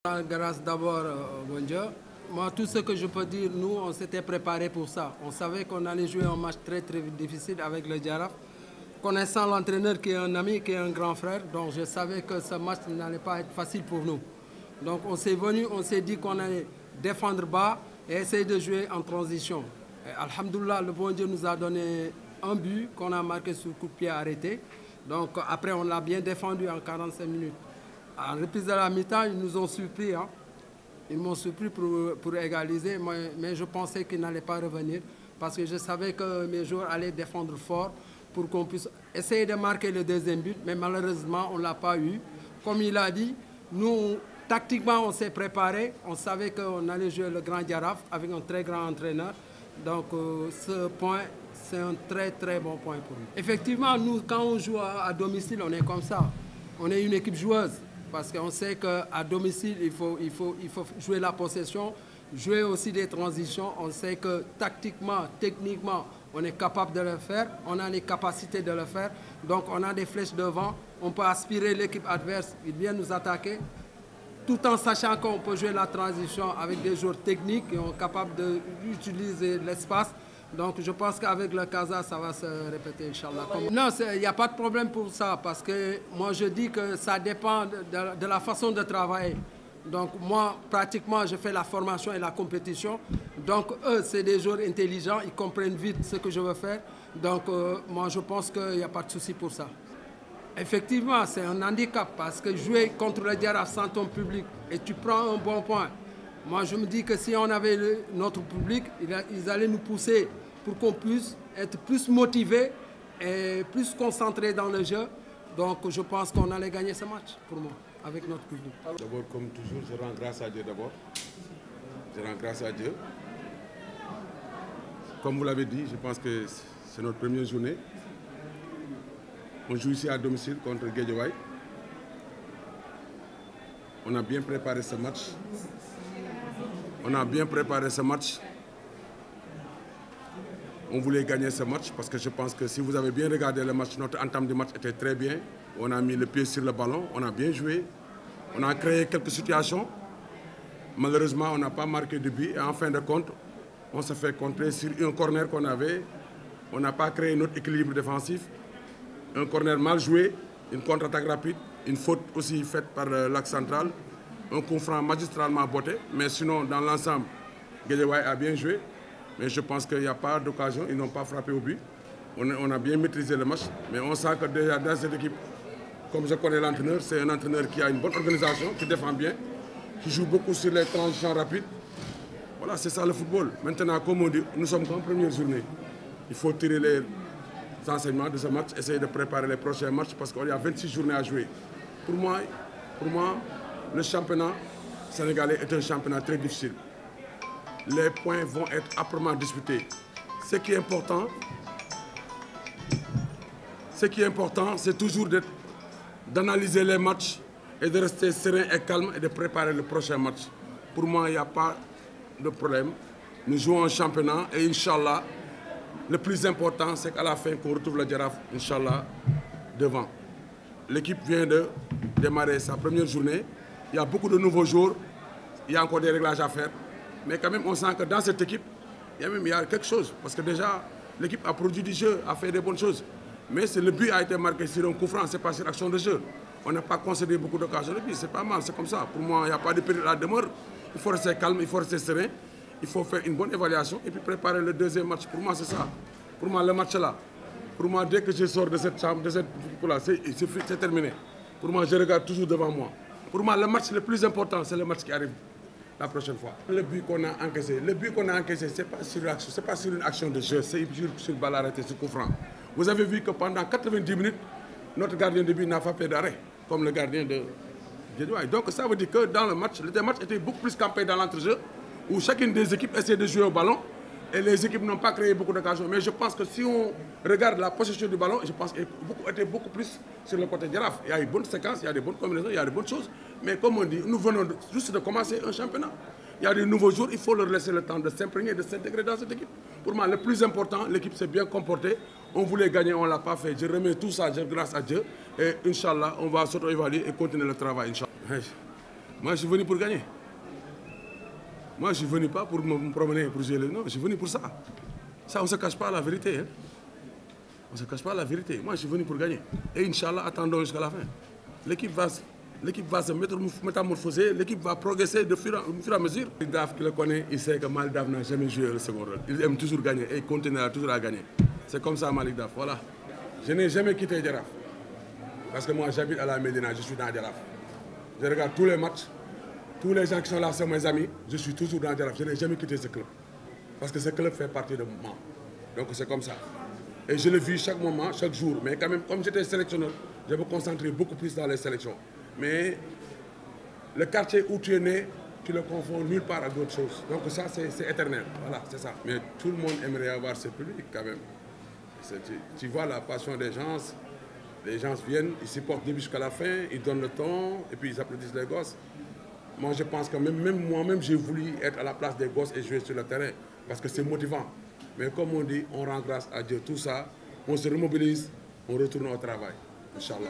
Grâce d'abord, bon Dieu. Moi, tout ce que je peux dire, nous, on s'était préparé pour ça. On savait qu'on allait jouer un match très difficile avec le Jaraaf. Connaissant l'entraîneur qui est un ami, qui est un grand frère, donc je savais que ce match n'allait pas être facile pour nous. Donc on s'est venu, on s'est dit qu'on allait défendre bas et essayer de jouer en transition. Et alhamdoulilah, le bon Dieu nous a donné un but qu'on a marqué sur coup de pied arrêté. Donc après, on l'a bien défendu en 45 minutes. En reprise de la mi-temps, ils nous ont surpris. Hein. Ils m'ont surpris pour égaliser, mais je pensais qu'ils n'allaient pas revenir parce que je savais que mes joueurs allaient défendre fort pour qu'on puisse essayer de marquer le deuxième but, mais malheureusement, on ne l'a pas eu. Comme il a dit, nous, tactiquement, on s'est préparé. On savait qu'on allait jouer le Grand Jaraaf avec un très grand entraîneur. Donc, ce point, c'est un très bon point pour nous. Effectivement, nous, quand on joue à domicile, on est comme ça. On est une équipe joueuse. Parce qu'on sait qu'à domicile, il faut jouer la possession, jouer aussi des transitions. On sait que tactiquement, techniquement, on est capable de le faire. On a les capacités de le faire. Donc on a des flèches devant. On peut aspirer l'équipe adverse. Il vient nous attaquer. Tout en sachant qu'on peut jouer la transition avec des joueurs techniques qui sont capables d'utiliser l'espace. Donc je pense qu'avec le Casa, ça va se répéter, Inch'Allah. Non, il n'y a pas de problème pour ça, parce que moi je dis que ça dépend de la façon de travailler. Donc moi, pratiquement, je fais la formation et la compétition. Donc eux, c'est des joueurs intelligents, ils comprennent vite ce que je veux faire. Donc moi, je pense qu'il n'y a pas de souci pour ça. Effectivement, c'est un handicap, parce que jouer contre le Jaraaf sans ton public, et tu prends un bon point. Moi, je me dis que si on avait notre public, ils allaient nous pousser pour qu'on puisse être plus motivés et plus concentrés dans le jeu. Donc, je pense qu'on allait gagner ce match, pour moi, avec notre public. D'abord, comme toujours, je rends grâce à Dieu d'abord. Je rends grâce à Dieu. Comme vous l'avez dit, je pense que c'est notre première journée. On joue ici à domicile contre Guédiawaye. On a bien préparé ce match. On a bien préparé ce match. On voulait gagner ce match parce que je pense que si vous avez bien regardé le match, notre entame du match était très bien. On a mis le pied sur le ballon, on a bien joué. On a créé quelques situations. Malheureusement, on n'a pas marqué de but. Et en fin de compte, on s'est fait contrer sur un corner qu'on avait. On n'a pas créé notre équilibre défensif. Un corner mal joué, une contre-attaque rapide, une faute aussi faite par l'axe central. Un coup franc magistralement botté, mais sinon, dans l'ensemble, Guédiawaye a bien joué. Mais je pense qu'il n'y a pas d'occasion, ils n'ont pas frappé au but. On a bien maîtrisé le match, mais on sent que déjà dans cette équipe, comme je connais l'entraîneur, c'est un entraîneur qui a une bonne organisation, qui défend bien, qui joue beaucoup sur les transitions rapides. Voilà, c'est ça le football. Maintenant, comme on dit, nous sommes en première journée. Il faut tirer les enseignements de ce match, essayer de préparer les prochains matchs parce qu'il y a 26 journées à jouer. Pour moi, le championnat sénégalais est un championnat très difficile. Les points vont être âprement disputés. Ce qui est important, c'est toujours d'analyser les matchs et de rester serein et calme et de préparer le prochain match. Pour moi, il n'y a pas de problème. Nous jouons un championnat et Inch'Allah, le plus important, c'est qu'à la fin, qu'on retrouve le Jaraaf, Inch'Allah, devant. L'équipe vient de démarrer sa première journée. Il y a beaucoup de nouveaux jours. Il y a encore des réglages à faire. Mais quand même, on sent que dans cette équipe, il y a quelque chose. Parce que déjà, l'équipe a produit du jeu, a fait des bonnes choses. Mais le but a été marqué sur un coup franc, ce n'est pas sur l'action de jeu. On n'a pas concédé beaucoup d'occasions de but. C'est pas mal, c'est comme ça. Pour moi, il n'y a pas de période à demeure. Il faut rester calme, il faut rester serein. Il faut faire une bonne évaluation et puis préparer le deuxième match. Pour moi, c'est ça. Pour moi, le match là. Pour moi, dès que je sors de cette chambre, de cette là, c'est terminé. Pour moi, je regarde toujours devant moi. Pour moi, le match le plus important, c'est le match qui arrive la prochaine fois. Le but qu'on a encaissé, ce n'est pas sur une action de jeu, c'est sur balle arrêtée, sur coup franc. Vous avez vu que pendant 90 minutes, notre gardien de but n'a pas fait d'arrêt, comme le gardien de Guédiawaye. Donc ça veut dire que dans le match était beaucoup plus campé dans l'entrejeu, où chacune des équipes essaie de jouer au ballon, et les équipes n'ont pas créé beaucoup d'occasions. Mais je pense que si on regarde la possession du ballon, je pense qu'elle était beaucoup plus sur le côté Jaraaf. Il y a une bonne séquence, il y a des bonnes combinaisons, il y a des bonnes choses. Mais comme on dit, nous venons juste de commencer un championnat. Il y a des nouveaux jours, il faut leur laisser le temps de s'imprégner, de s'intégrer dans cette équipe. Pour moi, le plus important, l'équipe s'est bien comportée. On voulait gagner, on ne l'a pas fait. Je remets tout ça grâce à Dieu. Et Inch'Allah, on va s'auto-évaluer et continuer le travail. Inch'Allah. Moi, je suis venu pour gagner. Moi, je ne suis venu pas pour me promener, pour jouer. Non, je suis venu pour ça. Ça, on ne se cache pas la vérité. Hein. On ne se cache pas la vérité. Moi, je suis venu pour gagner. Et Inch'Allah, attendons jusqu'à la fin. L'équipe va se métamorphoser, l'équipe va progresser au fur et à mesure. Malick Daaf qui le connaît, il sait que Malick Daaf n'a jamais joué le second rôle. Il aime toujours gagner et il continuera toujours à gagner. C'est comme ça, Malick Daaf. Voilà. Je n'ai jamais quitté Jaraaf. Parce que moi, j'habite à la Médina, je suis dans Jaraaf. Je regarde tous les matchs. Tous les gens qui sont là sont mes amis. Je suis toujours dans Jaraaf. Je n'ai jamais quitté ce club. Parce que ce club fait partie de moi. Donc c'est comme ça. Et je le vis chaque moment, chaque jour. Mais quand même, comme j'étais sélectionneur, je me concentrer beaucoup plus dans les sélections. Mais le quartier où tu es né, tu le confonds nulle part à d'autres choses. Donc ça, c'est éternel. Voilà, c'est ça. Mais tout le monde aimerait avoir ce public quand même. Tu vois la passion des gens. Les gens viennent, ils supportent début jusqu'à la fin, ils donnent le ton et puis ils applaudissent les gosses. Moi, je pense que même moi-même, j'ai voulu être à la place des gosses et jouer sur le terrain parce que c'est motivant. Mais comme on dit, on rend grâce à Dieu. Tout ça, on se remobilise, on retourne au travail. Inch'Allah.